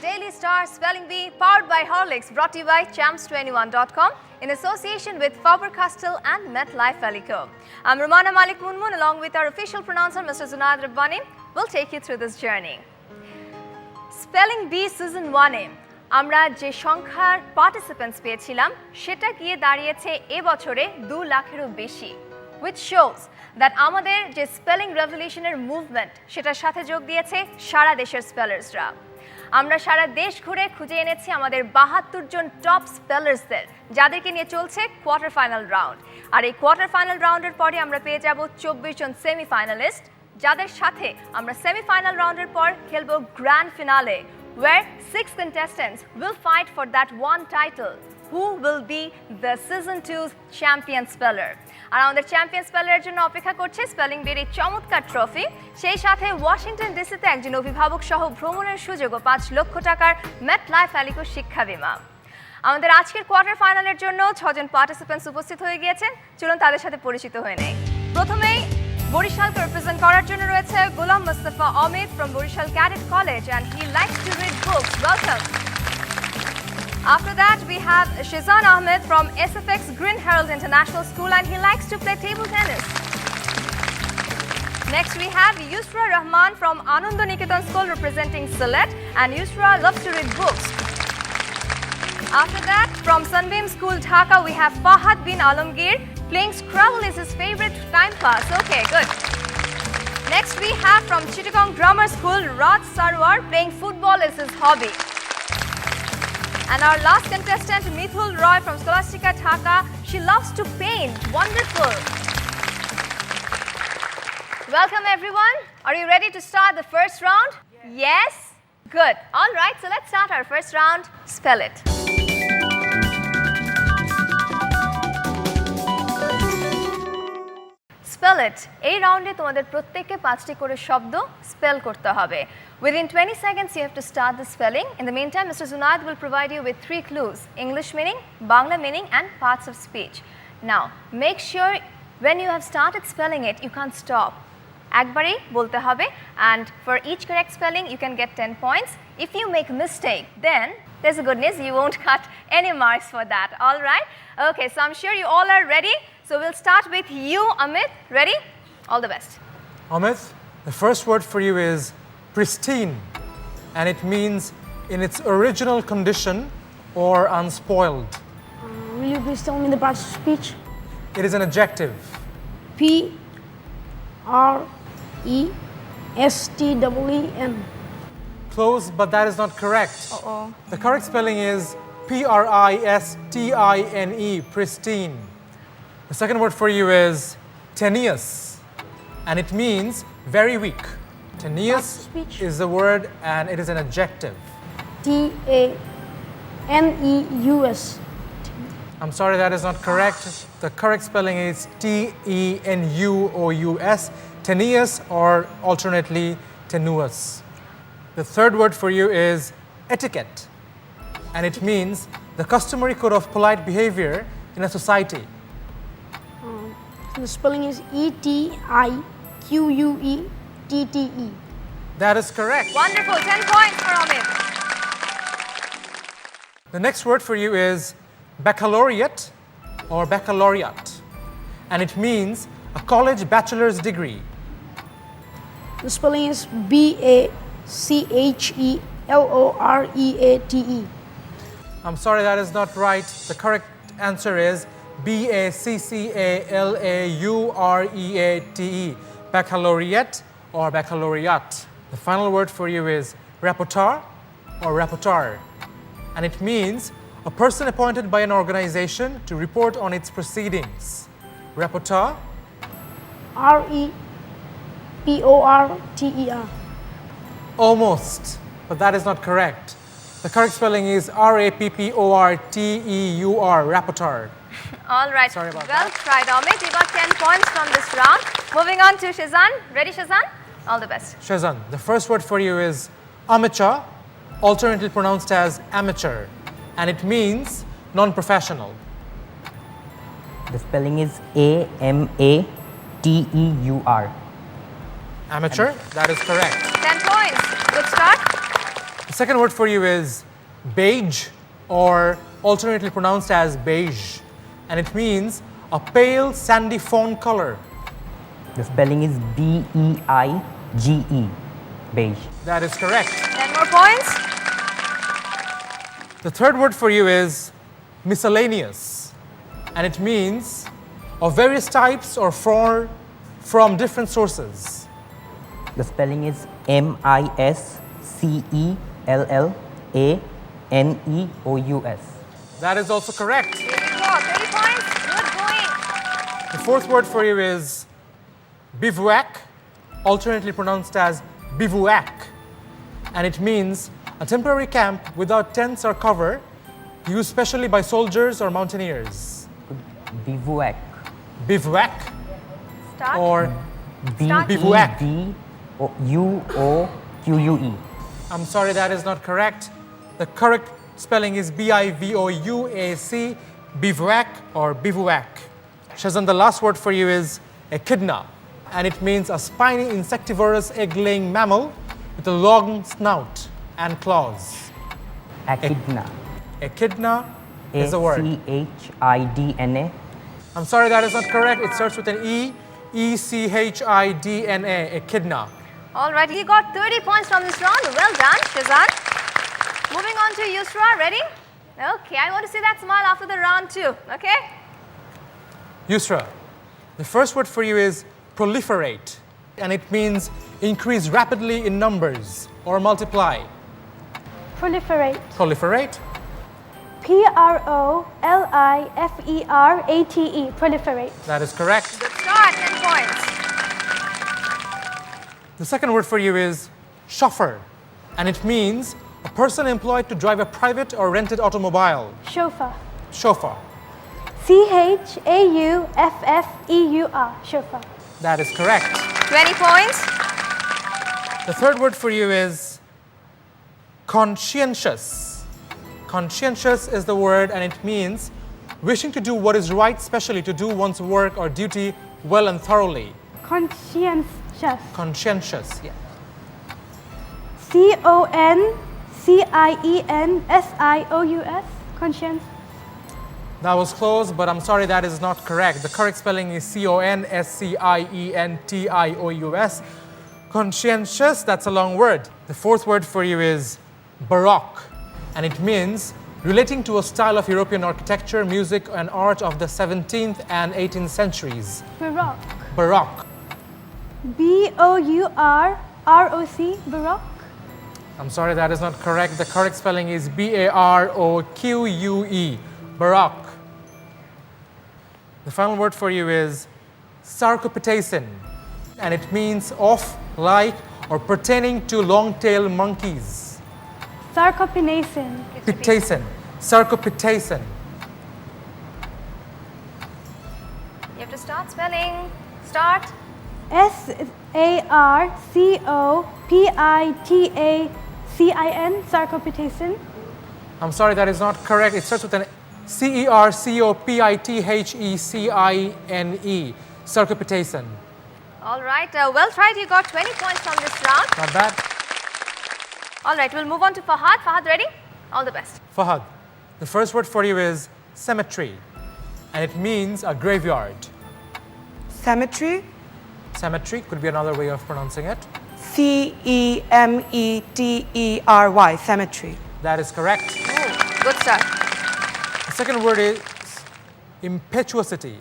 Daily Star Spelling Bee powered by Horlicks, brought to you by champs21.com in association with Faber-Castell and MetLife Alico. I'm Romana Malik Munmun along with our official pronouncer Mr. Zunaid Rabbani. We'll take you through this journey. Spelling Bee Season 1-এ আমরা যে সংখ্যার participants পেয়েছিলাম সেটা গিয়ে দাঁড়িয়েছে এবছরে 2 লাখেরও বেশি, which shows that আমাদের যে স্পেলিং রেভলিউশনের মুভমেন্ট সেটার সাথে যোগ দিয়েছে সারা দেশের স্পেলার্সরা। আমরা সারা দেশ ঘুরে খুঁজে এনেছি আমাদের 72 জন টপ স্পেলার্সদের, যাদেরকে নিয়ে চলছে কোয়ার্টার ফাইনাল রাউন্ড। আর এই কোয়ার্টার ফাইনাল রাউন্ডের পরে আমরা পেয়ে যাব 24 জন সেমিফাইনালিস্ট, যাদের সাথে আমরা সেমিফাইনাল রাউন্ডের পর খেলবো grand finale, where 6 contestants will fight for that one title. Who will be the Season 2's champion speller? আর আমাদের চ্যাম্পিয়ন স্পেলারের জন্য অপেক্ষা করছে স্পেলিং বির এই চমৎকার ট্রফি, সেই সাথে ওয়াশিংটন ডিসিতে একজন অভিভাবক সহ ভ্রমণের সুযোগ ও 5 লক্ষ টাকার মেটলাইফ অ্যালিকো শিক্ষা বীমা। আমাদের আজকের কোয়ার্টার ফাইনালের জন্য 6 জন পার্টিসিপেন্টস উপস্থিত হয়ে গিয়েছেন। চলুন তাদের সাথে পরিচিত হয়ে নেই। প্রথমেই বরিশালকে রিপ্রেজেন্ট করার জন্য রয়েছে গোলাম Mustafa Amit from Borishal Cadet College and he likes to read books. Welcome. After that, we have Shizan Ahmed from SFX Green Herald International School and he likes to play table tennis. Next, we have Yusra Rahman from Ananda Niketan School representing Sylhet, and Yusra loves to read books. After that, from Sunbeam School Dhaka, we have Fahad bin Alamgir. Playing Scrabble is his favorite time pass. Okay, good. Next, we have from Chittagong Grammar School, Raj Sarwar. Playing football is his hobby. And our last contestant, Mithul Roy from Scholastica Dhaka. She loves to paint. Wonderful. Welcome, everyone. Are you ready to start the first round? Yes? Good. All right, so let's start our first round. Spell it. Spell it. এই রাউন্ডে তোমাদের প্রত্যেককে 5টি করে শব্দ spell করতে হবে। Within 20 seconds you have to start the spelling. In the meantime, Mr. Zunaid will provide you with 3 clues: English meaning, Bangla meaning and parts of speech. Now, make sure when you have started spelling it, you can't stop. একবারেই বলতে হবে, and for each correct spelling you can get 10 points. If you make a mistake, then there's a good news, you won't cut any marks for that. All right? Okay, so I'm sure you all are ready. So we'll start with you, Amit. Ready? All the best. Amit, the first word for you is pristine, and it means in its original condition or unspoiled. Will you please tell me the parts of speech? It is an adjective. P-R-E-S-T-E-E-N. Close, but that is not correct. The correct spelling is P-R-I-S-T-I-N-E, pristine. The second word for you is tenacious, and it means very weak. Tenacious is the word and it is an adjective. T-A-N-E-U-S. I'm sorry, that is not correct. The correct spelling is T-E-N-U-O-U-S, tenacious, or alternately tenuous. The third word for you is etiquette, and it means the customary code of polite behavior in a society. The spelling is E-T-I-Q-U-E-T-T-E. That is correct. Wonderful. 10 points for Amit. The next word for you is baccalaureate or baccalaureate, and it means a college bachelor's degree. The spelling is B-A-C-H-E-L-O-R-E-A-T-E. I'm sorry, that is not right. The correct answer is B-A-C-C-A-L-A-U-R-E-A-T-E, baccalaureate or baccalaureate. The final word for you is repertoire or repertoire, and it means a person appointed by an organization to report on its proceedings. Repertoire. R-E-P-O-R-T-E-R. Almost, but that is not correct. The correct spelling is R-A-P-P-O-R-T-E-U-R, repertoire. All right. Sorry about well tried, Amit. You got 10 points from this round. Moving on to Shizan. Ready, Shizan? All the best. Shazan, the first word for you is amateur, alternately pronounced as amateur, and it means non-professional. The spelling is A-M-A-T-E-U-R. Amateur, that is correct. 10 points. Good start. The second word for you is beige, or alternately pronounced as beige, and it means a pale sandy fawn color. The spelling is B-E-I-G-E. Beige. That is correct. 10 more points. The third word for you is miscellaneous, and it means of various types or from different sources. The spelling is M-I-S-C-E-L-L-A-N-E-O-U-S. That is also correct. Here we go. 30 points. Good going. The fourth word for you is bivouac, alternately pronounced as bivouac, and it means a temporary camp without tents or cover, used specially by soldiers or mountaineers. Bivouac. Bivouac Start. or bivouac. B-I-V-U-O-Q-U-E. I'm sorry, that is not correct. The correct spelling is B-I-V-O-U-A-C, bivouac or bivouac. Shazan, the last word for you is echidna, and it means a spiny insectivorous egg-laying mammal with a long snout and claws. Echidna. Echidna is the word. A-C-H-I-D-N-A. I'm sorry, that is not correct. It starts with an E, E-C-H-I-D-N-A, echidna. All right, you got 30 points from this round. Well done, Shazan. Moving on to Yusra. Ready? Okay, I want to see that smile after the round too. Okay? Yusra, the first word for you is proliferate, and it means increase rapidly in numbers or multiply. Proliferate. Proliferate. P-R-O-L-I-F-E-R-A-T-E. Proliferate. That is correct. Good start, 10 points. The second word for you is chauffeur, and it means a person employed to drive a private or rented automobile. Chauffeur. Chauffeur. C-H-A-U-F-F-E-U-R. Chauffeur. That is correct. 20 points. The third word for you is conscientious. Conscientious is the word, and it means wishing to do what is right, especially to do one's work or duty well and thoroughly. Conscientious. Conscientious. Yeah. C-O-N-C-I-E-N-S-I-O-U-S. Conscience. That was close, but I'm sorry, that is not correct. The correct spelling is C-O-N-S-C-I-E-N-T-I-O-U-S. Conscientious, that's a long word. The fourth word for you is Baroque, and it means relating to a style of European architecture, music, and art of the 17th and 18th centuries. Baroque. Baroque. B-O-U-R-R-O-C. Baroque. I'm sorry, that is not correct. The correct spelling is B-A-R-O-Q-U-E. Baroque. The final word for you is sarcopitasin, and it means of, like, or pertaining to long-tailed monkeys. Sarcopinasin. Pitasin. Sarcopitasin. You have to start spelling. Start. S-A-R-C-O-P-I-T-A-C-I-N. Sarcopitasin. I'm sorry, that is not correct. It starts with an C-E-R-C-O-P-I-T-H-E-C-I-N-E. Sarcopitasin. All right, well tried. You got 20 points from this round. Not bad. All right, we'll move on to Fahad. Fahad, ready? All the best. Fahad, the first word for you is cemetery, and it means a graveyard. Cemetery, Cemetery could be another way of pronouncing it. C-E-M-E-T-E-R-Y, cemetery. That is correct. Good start. The second word is impetuosity,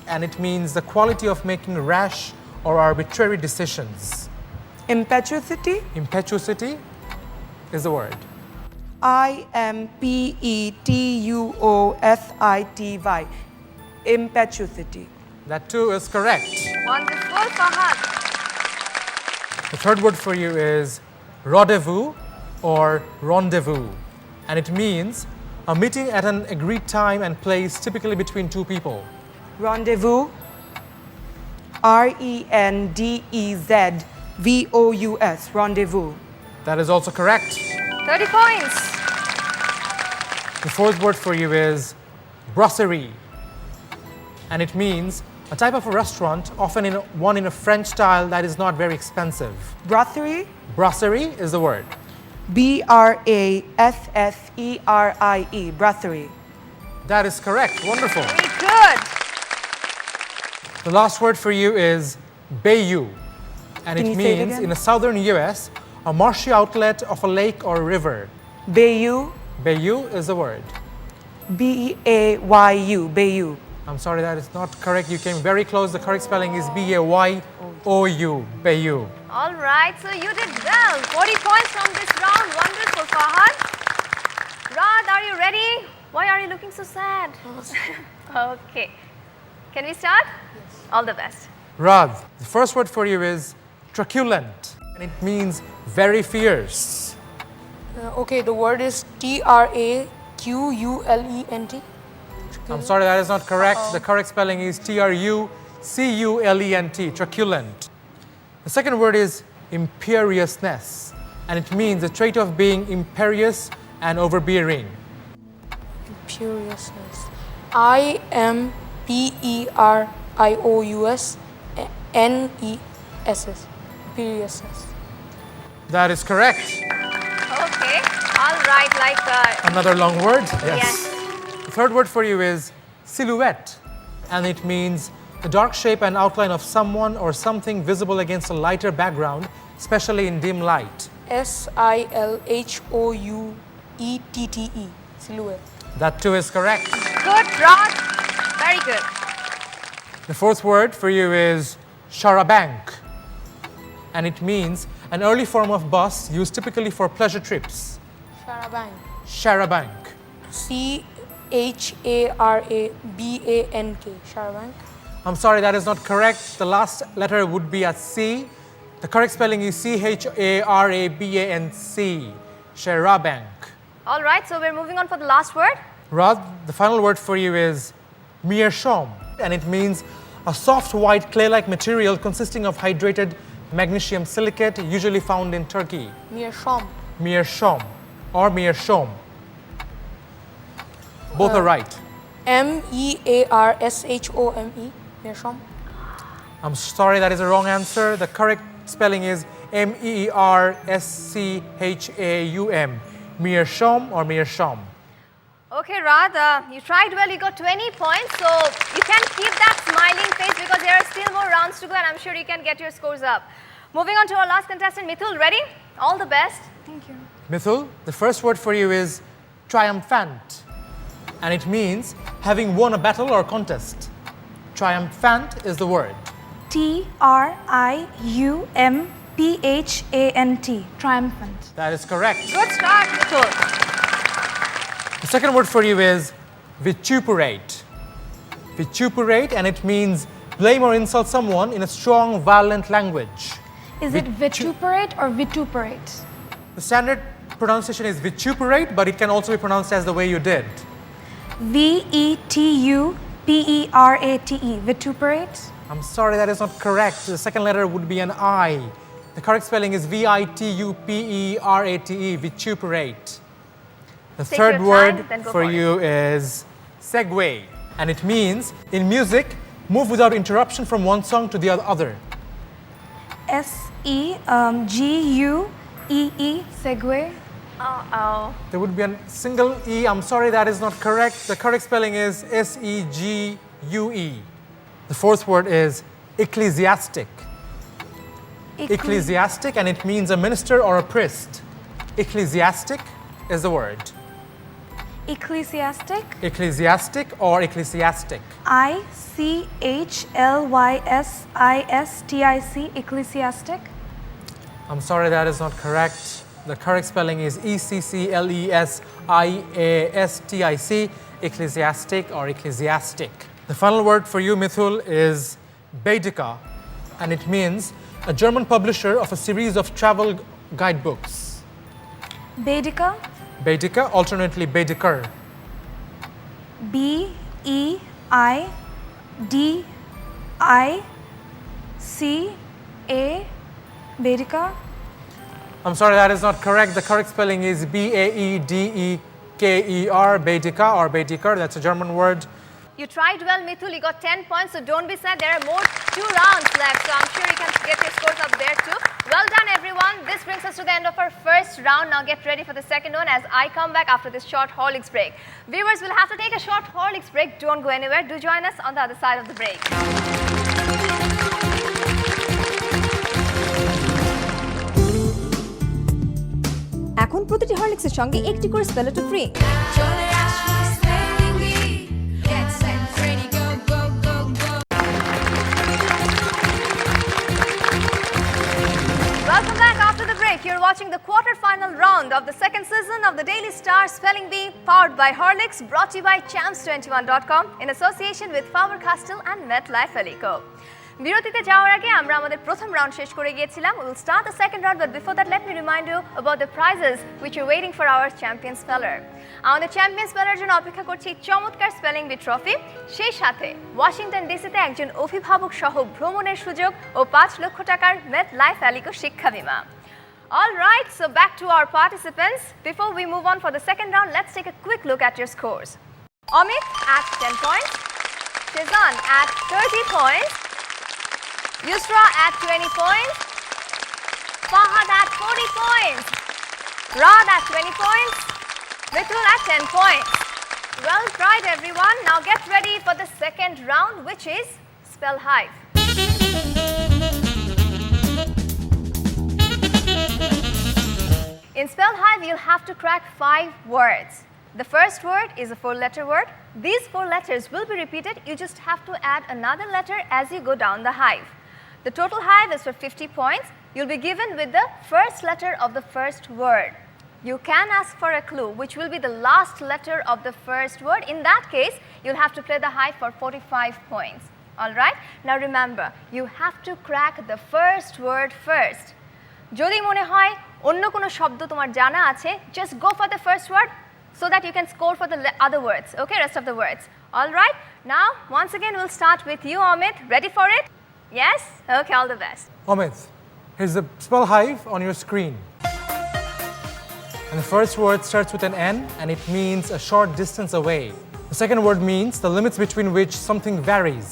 and it means the quality of making rash or arbitrary decisions. Impetuosity, Impetuosity is the word. I-M-P-E-T-U-O-S-I-T-Y, impetuosity. That too is correct. Wonderful, Fahad. The third word for you is rendezvous or rendezvous, and it means a meeting at an agreed time and place, typically between two people. Rendezvous, R-E-N-D-E-Z-V-O-U-S, rendezvous. That is also correct. 30 points. The fourth word for you is brasserie, and it means a type of a restaurant, often one in a French style that is not very expensive. Brasserie, Brasserie is the word. Brasserie. Brasserie. That is correct. Wonderful. Very good. The last word for you is bayou, and Can it you say it means again? in the southern US, a marshy outlet of a lake or river. Bayou. Bayou is the word. Bayou. Bayou. I'm sorry, that is not correct. You came very close. The correct spelling is B-A-Y-O-U. Bayou. All right, so you did well. 40 points from this round. Wonderful, Fahad. Rad, are you ready? Why are you looking so sad? Okay. Can we start? Yes. All the best. Rad, the first word for you is truculent, and it means very fierce. Okay, the word is Truculent. I'm sorry, that is not correct. The correct spelling is Truculent, truculent. The second word is imperiousness, and it means the trait of being imperious and overbearing. Imperiousness. Imperiousness. Imperiousness. That is correct. Okay. All right, Another long word? Yes. The third word for you is silhouette, and it means the dark shape and outline of someone or something visible against a lighter background, especially in dim light. Silhouette. Silhouette. That too is correct. good, Rod. Very good. The fourth word for you is charabanc, and it means an early form of bus used typically for pleasure trips. Charabanc. Charabanc. Charabank. Charabank. I'm sorry, that is not correct. The last letter would be a C. The correct spelling is Charabanc. Charabanc. All right, so we're moving on for the last word. Rod, the final word for you is Meerschaum, and it means a soft white clay-like material consisting of hydrated magnesium silicate, usually found in Turkey. Meerschaum. Meerschaum or Meerschaum. Both are right. Mearshome. Meerschaum. I'm sorry, that is a wrong answer. The correct spelling is Meerscham. Meerschaum or Meerschaum. Okay, Rad, you tried well. You got 20 points, so you can keep that smiling face because there are still more rounds to go, and I'm sure you can get your scores up. Moving on to our last contestant, Mithul. Ready? All the best. Thank you. Mithul, the first word for you is triumphant, and it means having won a battle or contest. Triumphant is the word. Triumphant. Triumphant. That is correct. Good start, Mithul. The second word for you is vituperate. Vituperate, and it means blame or insult someone in a strong, violent language. Is it vituperate or vituperate? The standard pronunciation is vituperate, but it can also be pronounced as the way you did. Vetuperate. Vituperate. I'm sorry, that is not correct. The second letter would be an I. The correct spelling is Vituperate, vituperate. The Take third your word time, then go for for it. you is segue, and it means in music, move without interruption from one song to the other. Segue. Segue. Oh. There would be a single E. I'm sorry, that is not correct. The correct spelling is Segue. The fourth word is ecclesiastic. Ecclesiastic, and it means a minister or a priest. Ecclesiastic is the word. Ecclesiastic. Ecclesiastic or ecclesiastic. Ichlysistic. Ecclesiastic. I'm sorry, that is not correct. The correct spelling is Ecclesiastic, ecclesiastic or ecclesiastic. The final word for you, Mithul, is Baedeker, and it means a German publisher of a series of travel guidebooks. Baedeker. Baedeker, alternately Baedeker. Beidica. Baedeker. I'm sorry, that is not correct. The correct spelling is Baedeker, Baedeker or Baedeker. That's a German word. You tried well, Mithul. You got 10 points, so don't be sad. There are more 2 rounds left, so I'm sure you can get your scores up there too. Well done, everyone. This brings us to the end of our first first round. Now get ready for the second one as I come back after this short Horlicks break. Viewers will have to take a short Horlicks break. Don't go anywhere. Do join us on the other side of the break. এখন প্রতিটি হরলিক্সের সঙ্গে একটি করে স্পেলেটো free. Welcome back after the break. You're watching the quarter-final round of the second season of the Daily Star Spelling Bee, powered by Horlicks, brought to you by Champs21.com in association with Faber-Castell and MetLife Alico. বিরতিতে যাওয়ার আগে আমরা আমাদের প্রথম round শেষ করে গিয়েছিলাম। We'll start the second round, but before that let me remind you about the prizes which are waiting for our champion speller. আমাদের চ্যাম্পিয়ন স্পেলার জন্য অপেক্ষা করছে চমৎকার স্পেলিং বি ট্রফি, সেই সাথে ওয়াশিংটন ডিসিতে একজন অভিভাবক সহ ভ্রমণের সুযোগ ও 5 লক্ষ টাকার MetLife Alico শিক্ষা বীমা। All right, so back to our participants. Before we move on for the second round, let's take a quick look at your scores. Amit at 10 points, Shizan at 30 points, Yusra at 20 points, Fahad at 40 points, Rad at 20 points, Mithul at 10 points. Well tried everyone. Now get ready for the second round, which is Spell Hive. In Spell Hive, you'll have to crack 5 words. The first word is a 4-letter word. These 4 letters will be repeated. You just have to add another letter as you go down the hive. The total hive is for 50 points. You'll be given with the first letter of the first word. You can ask for a clue, which will be the last letter of the first word. In that case, you'll have to play the hive for 45 points. All right? Now remember, you have to crack the first word first. যদি মনে হয় অন্য কোনো শব্দ তোমার জানা আছে, just go for the first word so that you can score for the other words, okay, rest of the words. All right? Now, once again, we'll start with you, Amit. Ready for it? Yes? Okay, all the best. Amit, here's the spell hive on your screen. And the first word starts with an N and it means a short distance away. The second word means the limits between which something varies.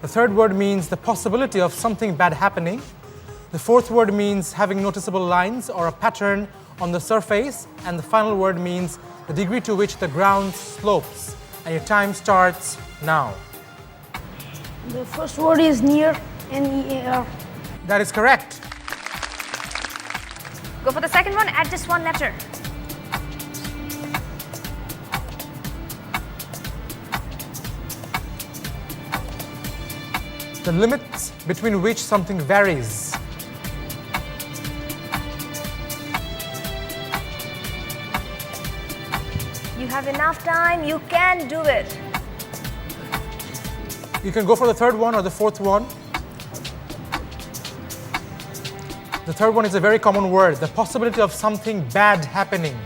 The third word means the possibility of something bad happening. The fourth word means having noticeable lines or a pattern on the surface. And the final word means the degree to which the ground slopes. And your time starts now. The first word is near, N-E-A-R. That is correct. Go for the second one, add just 1 letter. The limits between which something varies. You have enough time, you can do it. You can go for the third one or the fourth one. The third one is a very common word, the possibility of something bad happening.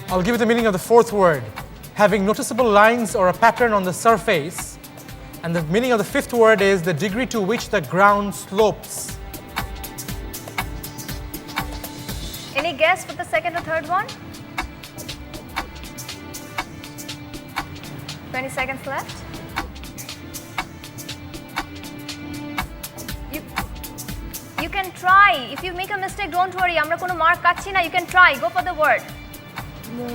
I'll give you the meaning of the fourth word, having noticeable lines or a pattern on the surface. And the meaning of the fifth word is the degree to which the ground slopes. Any guess for the second or third one? 20 seconds left. You can try. If you make a mistake, don't worry. Amra kono mark kachhi na. You can try. Go for the word. The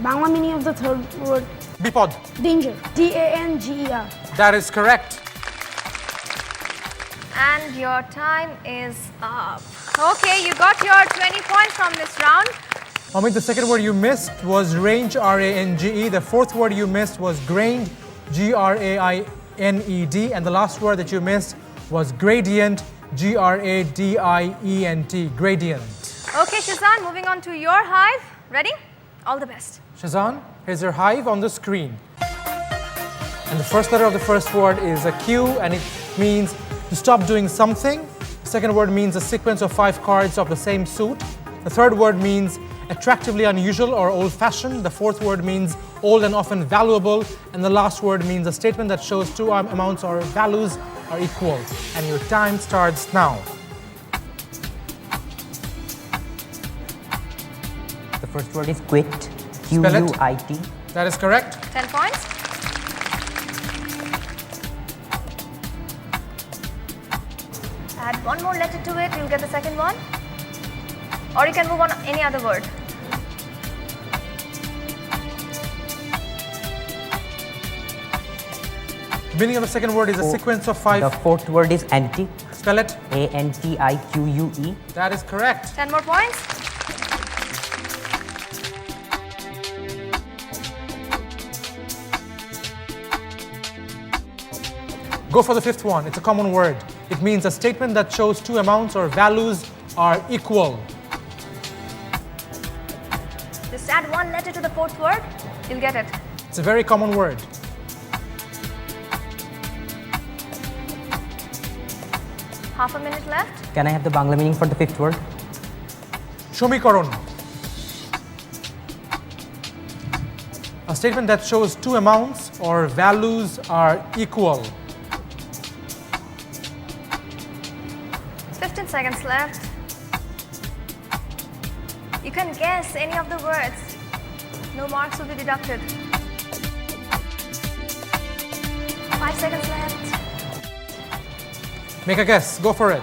Bangla meaning of the third word, Bipod. danger. D-A-N-G-E-R. That is correct. And your time is up. Okay, you got your 20 points from this round. Amit, the second word you missed was range, R-A-N-G-E. The fourth word you missed was grained, G-R-A-I-N-E-D. And the last word that you missed was gradient, G-R-A-D-I-E-N-T, gradient. Okay, Shazan, moving on to your hive. Ready? All the best. Shazan, here's your hive on the screen. And the first letter of the first word is a Q, and it means to stop doing something. The second word means a sequence of 5 cards of the same suit. The third word means attractively unusual or old-fashioned. The fourth word means old and often valuable. And the last word means a statement that shows 2 amounts or values are equal. And your time starts now. The first word is quit, Spell it. Q-U-I-T. That is correct. 10 points. Add one more letter to it, you'll get the second one. Or you can move on any other word. The meaning of the second word is a sequence of 5. The fourth word is anti. Spell it. A-N-T-I-Q-U-E. That is correct. 10 more points. Go for the fifth one. It's a common word. It means a statement that shows two amounts or values are equal. Just add one letter to the fourth word, you'll get it. It's a very common word. Half a minute left. Can I have the Bangla meaning for the fifth word? Shomikoron. A statement that shows two amounts or values are equal. 15 seconds left. You can guess any of the words. No marks will be deducted. 5 seconds left. Make a guess. Go for it.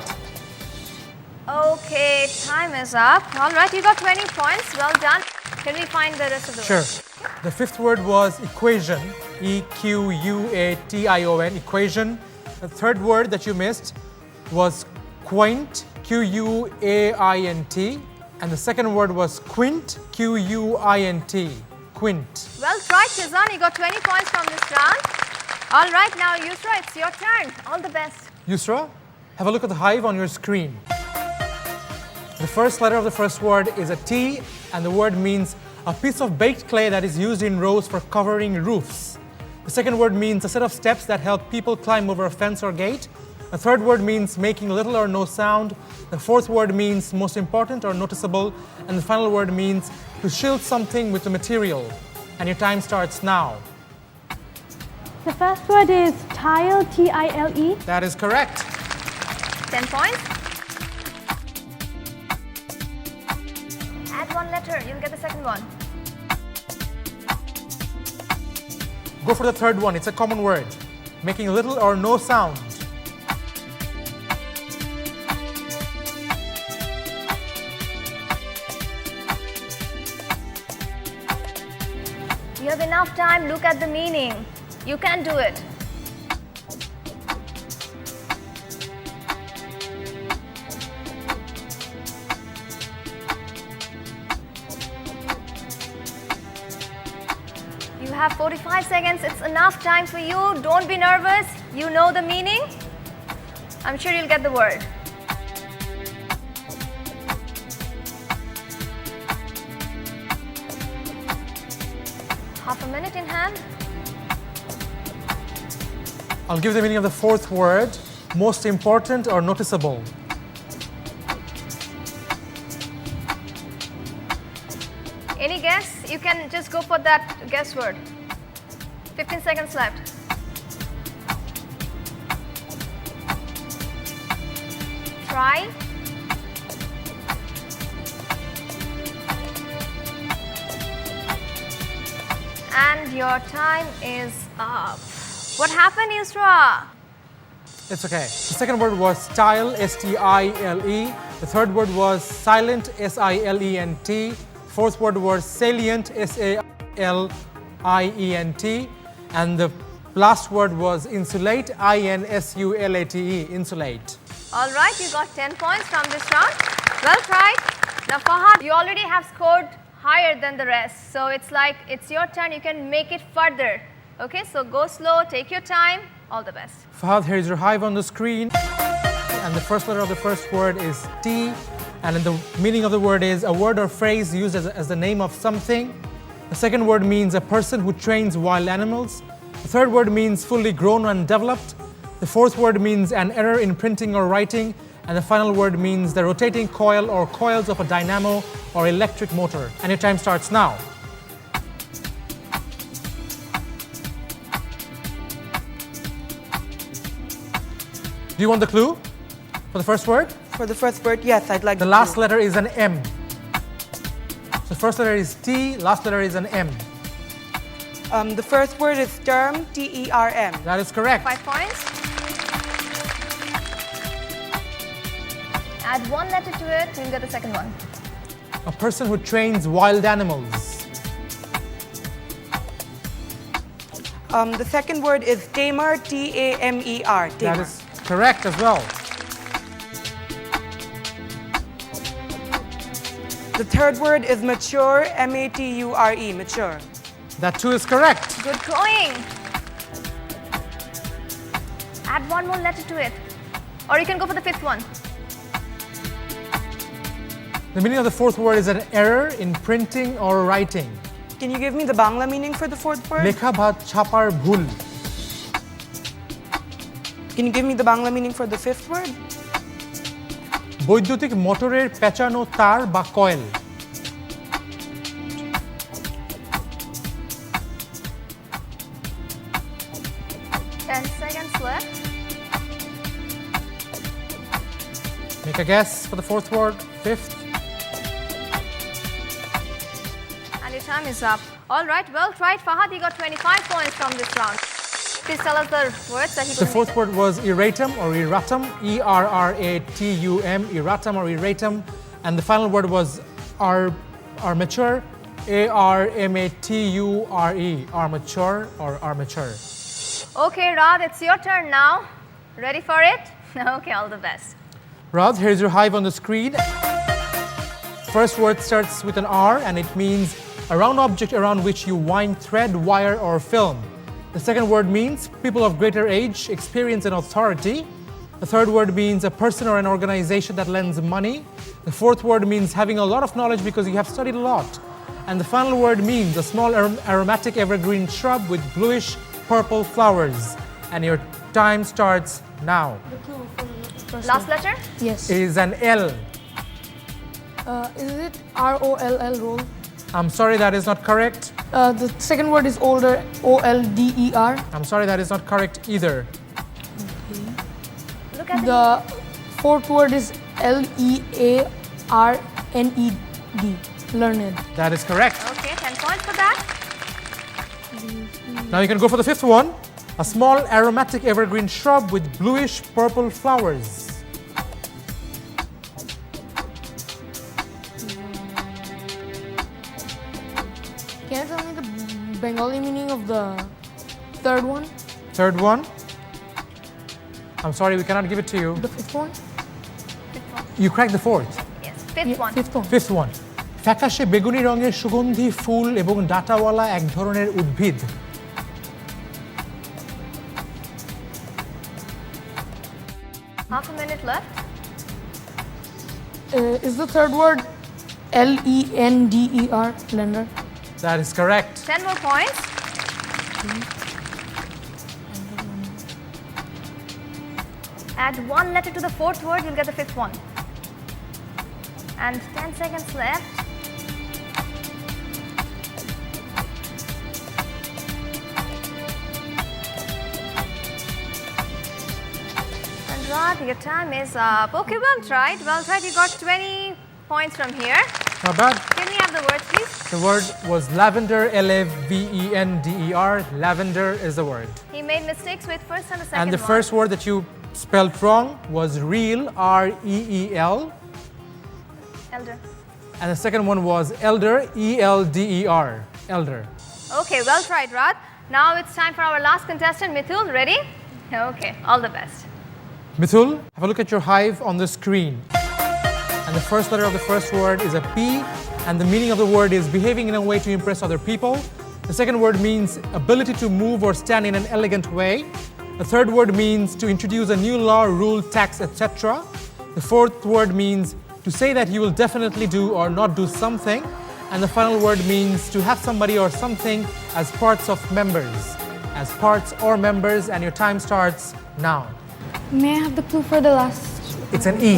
Okay, time is up. All right, you got 20 points. Well done. Can we find the rest of the Sure. words? The fifth word was equation. E-Q-U-A-T-I-O-N. Equation. The third word that you missed was quaint. Q-U-A-I-N-T. And the second word was quint. Q-U-I-N-T. Quint. Well tried, Shizan. You got 20 points from this round. All right, now Yusra, it's your turn. All the best. Yusra, have a look at the hive on your screen. The first letter of the first word is a T, and the word means a piece of baked clay that is used in rows for covering roofs. The second word means a set of steps that help people climb over a fence or gate. The third word means making little or no sound. The fourth word means most important or noticeable. And the final word means to shield something with the material. And your time starts now. The first word is tile, T-I-L-E. That is correct. 10 points. Add one letter, you'll get the second one. Go for the third one. It's a common word. Making little or no sound. You have enough time, look at the meaning. You can do it. You have 45 seconds, it's enough time for you. Don't be nervous, you know the meaning. I'm sure you'll get the word. Half a minute in hand. I'll give the meaning of the fourth word. Most important or noticeable. Any guess? You can just go for that guess word. 15 seconds left. Try. And your time is up. What happened, Yusra? It's okay. The second word was style, S-T-I-L-E. The third word was silent, S-I-L-E-N-T. Fourth word was salient, S-A-L-I-E-N-T. And the last word was insulate, I-N-S-U-L-A-T-E, insulate. All right, you got 10 points from this round. Well tried. Now, Fahad, you already have scored higher than the rest. So it's like it's your turn. You can make it further. Okay, so go slow, take your time. All the best. Fahad, here is your hive on the screen. And the first letter of the first word is T. And then the meaning of the word is a word or phrase used as the name of something. The second word means a person who trains wild animals. The third word means fully grown and developed. The fourth word means an error in printing or writing. And the final word means the rotating coil or coils of a dynamo or electric motor. And your time starts now. Do you want the clue for the first word? For the first word, yes, I'd like The to. last letter is an M. The first letter is T, last letter is an M. The first word is term, T-E-R-M. That is correct. 5 points. Add one letter to it, you'll get the second one. A person who trains wild animals. The second word is tamer, T-A-M-E-R. That Tamer. is correct as well. The third word is mature, M-A-T-U-R-E, mature. That too is correct. Good going. Add one more letter to it. Or you can go for the fifth one. The meaning of the fourth word is an error in printing or writing. Can you give me the Bangla meaning for the fourth word? লেখা বা ছাপার ভুল. Can you give me the Bangla meaning for the fifth word? বৈদ্যুতিক মোটরের পেঁচানো তার বা coil. Ten seconds left. Make a guess for the fourth word, fifth. And your time is up. All right, well tried, Fahad. You got 25 points from this round. Please tell us the words that he The couldn't fourth make. word was erratum or erratum, E-R-R-A-T-U-M, erratum or erratum. And the final word was armature, A-R-M-A-T-U-R-E, armature or armature. Okay, Rad, it's your turn now. Ready for it? Okay, all the best. Rad, here's your hive on the screen. First word starts with an R and it means a round object around which you wind thread, wire or film. The second word means people of greater age, experience and authority. The third word means a person or an organization that lends money. The fourth word means having a lot of knowledge because you have studied a lot. And the final word means a small aromatic evergreen shrub with bluish purple flowers. And your time starts now. Last letter? Yes. It is an L. Is it R-O-L-L, roll? I'm sorry, that is not correct. The second word is older, O-L-D-E-R. I'm sorry, that is not correct either. Look at The fourth word is L-E-A-R-N-E-D, learned. That is correct. Okay, 10 points for that. Now you can go for the fifth one. A small aromatic evergreen shrub with bluish purple flowers. Can you tell me the Bengali meaning of the third one? Third one. I'm sorry, we cannot give it to you. The fifth one? You cracked the fourth. Yes, fifth one. Fifth one. Fifth one. ফ্যাকাশে বেগুনি রঙের সুগন্ধি ফুল এবং ডাঁটাওয়ালা এক ধরনের উদ্ভিদ. Half a minute left. Is the third word L-E-N-D-E-R, lender? That is correct. 10 more points. Add one letter to the fourth word, you'll get the fifth one. And 10 seconds left. And Rad, your time is up. Okay, well tried. Well tried. You got 20 points from here. Not bad. Can we have the words, please? The word was lavender, L-A-V-E-N-D-E-R. Lavender is the word. He made mistakes with first and the second And the one. first word that you spelled wrong was reel, R-E-E-L. Elder. And the second one was elder, E-L-D-E-R, elder. Okay, well tried, Rad. Now it's time for our last contestant, Mithul. Ready? Okay, all the best. Mithul, have a look at your hive on the screen. And the first letter of the first word is a P, and the meaning of the word is behaving in a way to impress other people. The second word means ability to move or stand in an elegant way. The third word means to introduce a new law, rule, tax, etc. The fourth word means to say that you will definitely do or not do something. And the final word means to have somebody or something as parts of members. As parts or members, and your time starts now. May I have the clue for the last? It's an E.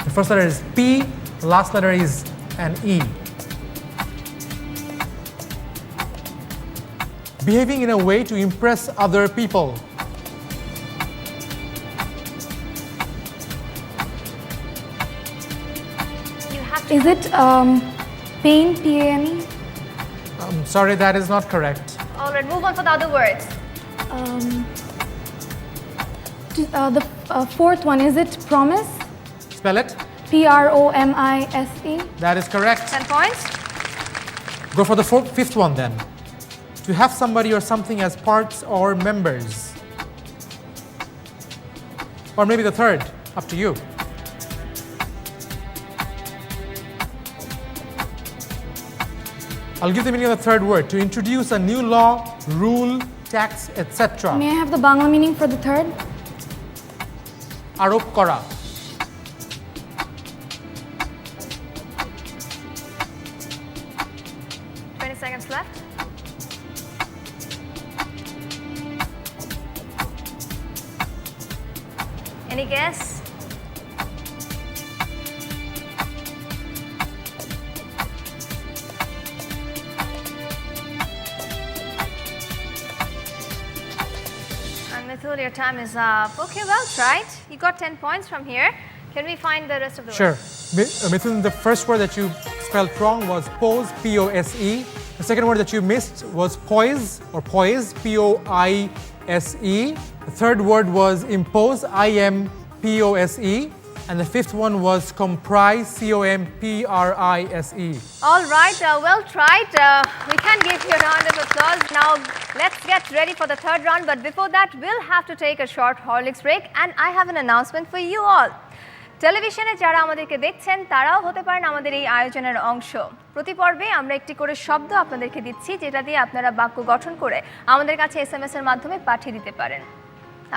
The first letter is P, the last letter is an E. Behaving in a way to impress other people. You have to. Is it pain, P-A-N-E? I'm sorry, that is not correct. All right, move on for the other words. The fourth one, is it promise? Spell it. P-R-O-M-I-S-E? That is correct. 10 points. Go for the fifth one then. To have somebody or something as parts or members. Or maybe the third, up to you. I'll give the meaning of the third word. To introduce a new law, rule, tax, etc. May I have the Bangla meaning for the third? Arop kora. Seconds left. Any guess? And Mithul, your time is up. Okay, well tried. You got 10 points from here. Can we find the rest of the Sure. words? Mithun, the first word that you spelled wrong was pose, P-O-S-E. The second word that you missed was poise or poise, P-O-I-S-E. The third word was impose, I-M-P-O-S-E. And the fifth one was comprise, C-O-M-P-R-I-S-E. All right, well tried. We can give you a round of applause. Now, let's get ready for the third round. But before that, we'll have to take a short Horlicks break. And I have an announcement for you all. টেলিভিশনে যারা আমাদেরকে দেখছেন তারাও হতে পারেন আমাদের এই আয়োজনের অংশ। প্রতি পর্বে আমরা একটি করে শব্দ আপনাদেরকে দিচ্ছি যেটা দিয়ে আপনারা বাক্য গঠন করে আমাদের কাছে এসএমএস এর মাধ্যমে পাঠিয়ে দিতে পারেন।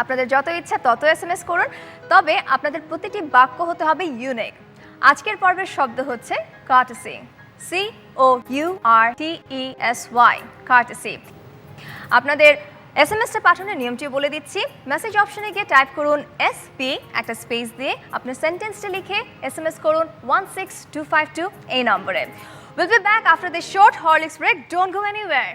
আপনাদের যত ইচ্ছা তত এসএমএস করুন, তবে আপনাদের প্রতিটি বাক্য হতে হবে ইউনিক। আজকের পর্বের শব্দ হচ্ছে courtesy, C-O-U-R-T-E-S-Y, courtesy। আপনাদের এসএমএসটা পাঠানোর নিয়মটি বলে দিচ্ছি। মেসেজ অপশনে গিয়ে টাইপ করুন এসপি, একটা স্পেস দিয়ে আপনার সেন্টেন্সটা লিখে এসএমএস করুন 16252 এই নম্বরে। We'll be back after this short Horlicks break. Don't go anywhere.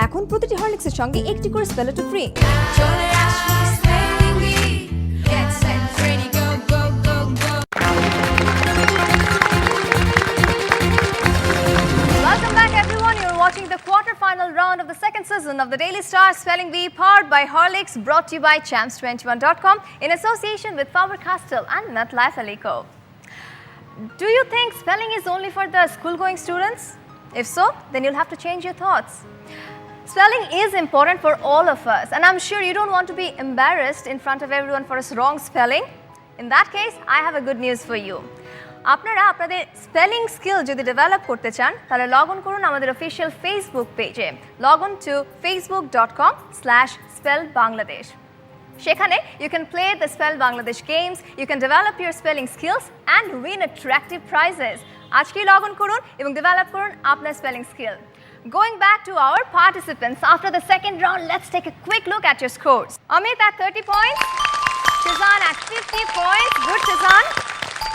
এখন প্রতিটি হরলিক্সের সঙ্গে একটি করে স্পেলার টু free. Welcome back everyone. You're watching the quarter-final round of the second season of the Daily Star Spelling Bee powered by Horlicks, brought to you by Champs21.com in association with Faber-Castell and MetLife Alico. Do you think spelling is only for the school-going students? If so, then you'll have to change your thoughts. Spelling is important for all of us, and I'm sure you don't want to be embarrassed in front of everyone for a wrong spelling. In that case, I have a good news for you. আপনারা আপনাদের spelling skill যদি develop করতে চান তাহলে log on করুন আমাদের official Facebook পেজে। Log on to facebook.com/spellbangladesh. সেখানে you can play the Spell Bangladesh games, you can develop your spelling skills and win attractive prizes. আজকেই লগ অন করুন এবং ডেভেলপ করুন আপনার spelling skill. Going back to our participants, after the second round, let's take a quick look at your scores. Amit at 30 points, Shizan at 50 points, good Shizan.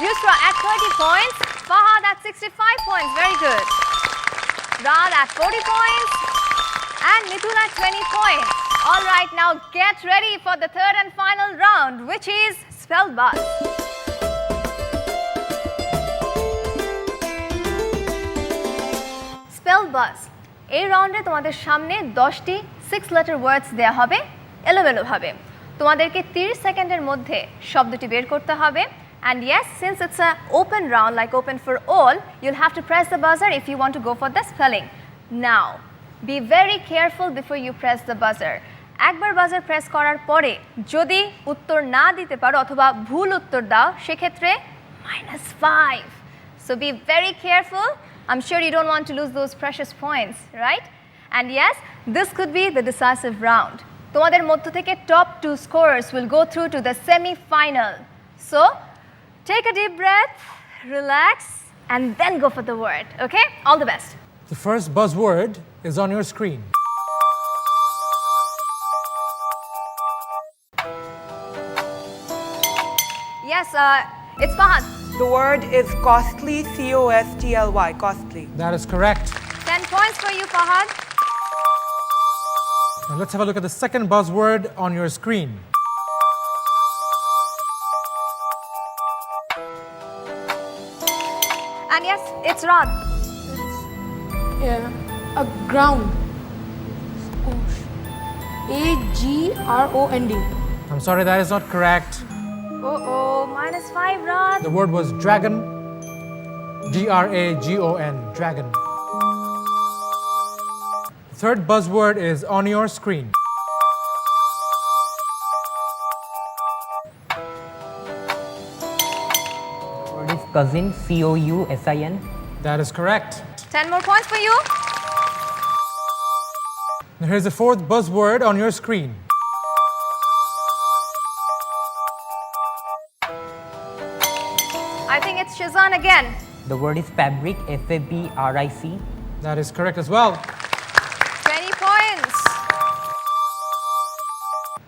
Yusra at 30 points, Fahad at 65 points, very good. Rad at 40 points, and Mithun at 20 points. All right, now get ready for the third and final round, which is Spell Buzz. Spell Buzz. এই রাউন্ডে তোমাদের সামনে 10টি 6 letter words দেয়া হবে এলোমেলোভাবে। তোমাদেরকে 30 সেকেন্ডের মধ্যে শব্দটি বের করতে হবে। And yes, since it's an open round, like open for all, you'll have to press the buzzer if you want to go for the spelling. Now, be very careful before you press the buzzer. একবার বাজার press করার পরে যদি উত্তর না দিতে পারো অথবা ভুল উত্তর দাও সেক্ষেত্রে -5. So be very careful. I'm sure you don't want to lose those precious points, right? And yes, this could be the decisive round. তোমাদের মধ্য থেকে top 2 scorers will go through to the semi-final. So, take a deep breath, relax, and then go for the word, okay? All the best. The first buzzword is on your screen. Yes, it's Fahad. The word is costly, C-O-S-T-L-Y, costly. That is correct. 10 points for you, Fahad. Now let's have a look at the second buzzword on your screen. And yes, it's Rod. Yeah, a ground. A-G-R-O-N-D. I'm sorry, that is not correct. -5, Rod. The word was dragon. D-R-A-G-O-N, dragon. The third buzzword is on your screen. The word is cousin, C-O-U-S-I-N. That is correct. 10 more points for you. Now here's the fourth buzzword on your screen. I think it's Shazan again. The word is fabric, F-A-B-R-I-C. That is correct as well. 20 points.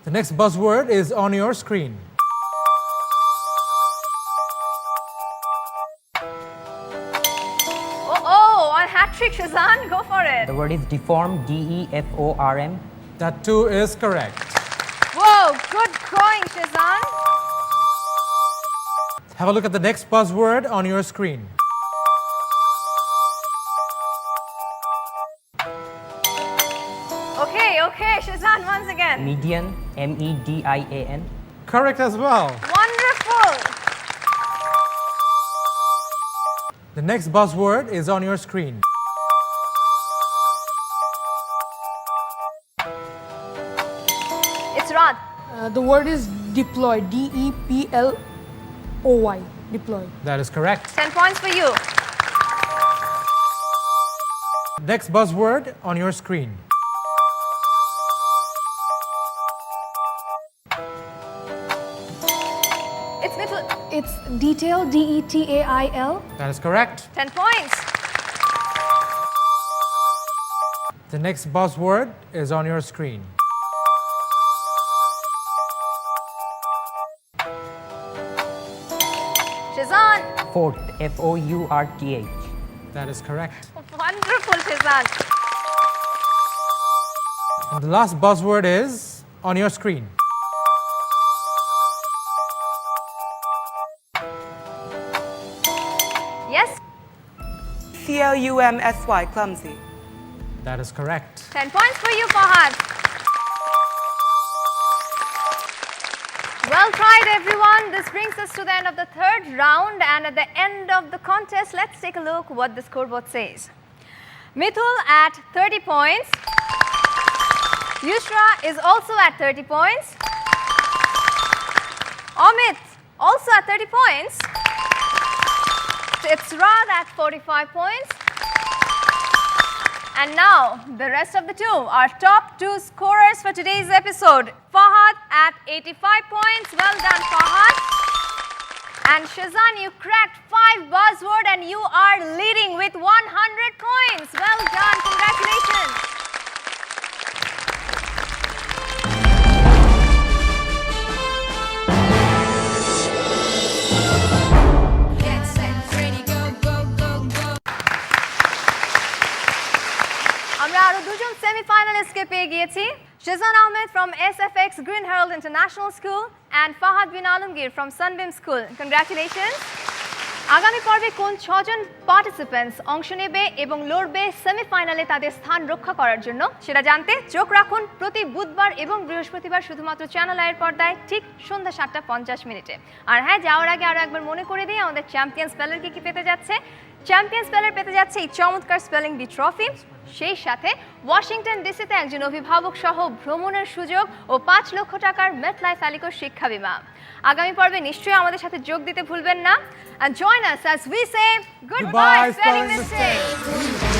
The next buzzword is on your screen. On hat trick, Shazan. Go for it. The word is deform, D-E-F-O-R-M. That too is correct. Whoa, good going, Shazan. Have a look at the next buzzword on your screen. Okay, Shazan, once again. Median, M-E-D-I-A-N. Correct as well. Wonderful. The next buzzword is on your screen. It's Rod. The word is deploy, D-E-P-L-O-Y, deploy. That is correct. 10 points for you. Next buzzword on your screen. It's Mittul. It's detail, D-E-T-A-I-L. That is correct. 10 points. The next buzzword is on your screen. Shazan. Fourth, F-O-U-R-T-H. That is correct. Wonderful, Shazan. And the last buzzword is on your screen. Yes, C-L-U-M-S-Y, clumsy. That is correct. 10 points for you, Fahad. Well tried, everyone. This brings us to the end of the third round, and at the end of the contest, let's take a look what the scoreboard says. Mithul at 30 points. Yushra is also at 30 points. Amit also at 30 points. It's Rad at 45 points. And now, the rest of the two, our top two scorers for today's episode. Fahad at 85 points. Well done, Fahad. And Shazan, you cracked 5 buzzword and you are leading with 100 points. Well done. Congratulations. আমরা আরো দুজন সেমিফাইনালিস্টকে পেয়ে গিয়েছি শাজান Ahmed from SFX Green Herald International School and Fahad bin Alamgir from Sunbeam School. Congratulations. আগামী পর্বে কোন 6 জন participants অংশ নেবে এবং লড়বে সেমিফাইনালে তাদের স্থান রক্ষা করার জন্য সেটা জানতে চোখ রাখুন প্রতি বুধবার এবং বৃহস্পতিবার শুধুমাত্র চ্যানেল আইয়ের পর্দায় ঠিক সন্ধ্যা 7:50 আর হ্যাঁ যাওয়ার আগে আরো একবার মনে করে দিই আমাদের চ্যাম্পিয়ন স্পেলার কি পেতে যাচ্ছে চ্যাম্পিয়ন স্পেলার পেতে যাচ্ছে এই চমৎকার স্পেলিং বি ট্রফি সেই সাথে ওয়াশিংটন ডিসিতে একজন অভিভাবক সহ ভ্রমণের সুযোগ ও 5 লক্ষ টাকার মেটলাইফ অ্যালিকো শিক্ষা বীমা আগামী পর্বে নিশ্চয়ই আমাদের সাথে যোগ দিতে ভুলবেন না and join us as we say goodbye spelling mistake